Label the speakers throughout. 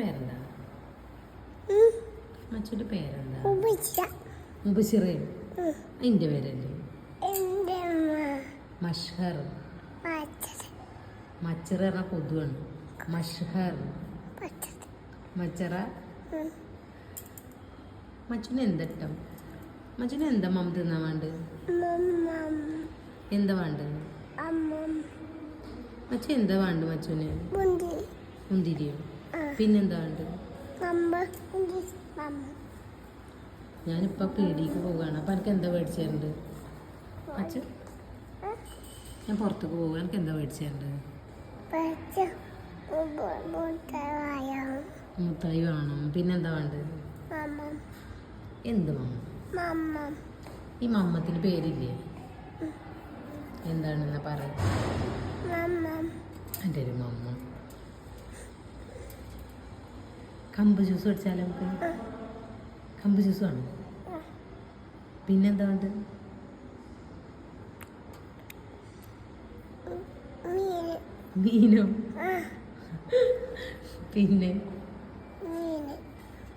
Speaker 1: പേരെന്താ? മച്ചുവിന്റെ പേരെന്താ? മുബഷിറേ. അതിന്റെ പേരല്ലേ? മഷ്ഹർ. മച്ചറ പറഞ്ഞ കൊതുവാണ്. മഷ്ഹർ. മച്ചറ. മച്ചുന് എന്തട്ടം? മച്ചുന് എന്താ മമ്മ തിന്നാ വേണ്ടത്? എന്താ വേണ്ടത്? മച്ചു എന്താ വേണ്ട മച്ചുന്? മുന്തിരിയോ? പിന്നെന്താ വേണ്ടത്? ഞാനിപ്പോ പീടിക്ക് പോവുകയാണ്. അപ്പൊ എനിക്ക് എന്താ മേടിച്ചിട്ടുണ്ട്? മച്ചു, ഞാൻ പുറത്തേക്ക് പോകുക. എനിക്ക് എന്താ മേടിച്ചിട്ടുണ്ട്? മുത്തായി വേണം. പിന്നെന്താ വേണ്ടത്? എന്ത് മമ്മ? ഈ മമ്മത്തിന് പേരില്ലേ? എന്താണെന്നാ പറയാ? എൻ്റെ ഒരു മമ്മ. കമ്പ് ജ്യൂസ് കുടിച്ചാലോ നമുക്ക്? കമ്പ് ജ്യൂസ് വേണം. പിന്നെന്താ വേണ്ടത്? മീനോ?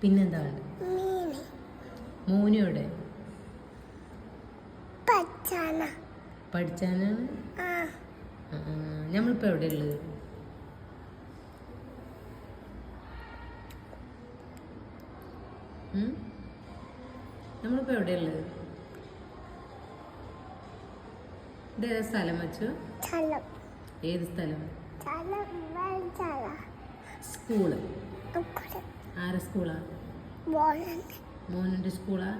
Speaker 1: പിന്നെന്താ വേണ്ടത്? മോനിയോടെ പഠിച്ചാനാണ്. നമ്മളിപ്പോ എവിടെ ഉള്ളത്? നമ്മളിപ്പോ എവിടെ ഉള്ളത്? ഇതേതാ സ്ഥലം വെച്ചു? ഏത് സ്ഥലം? സ്കൂള്. ആരെ സ്കൂളാ? മോനുന്റെ സ്കൂളാ?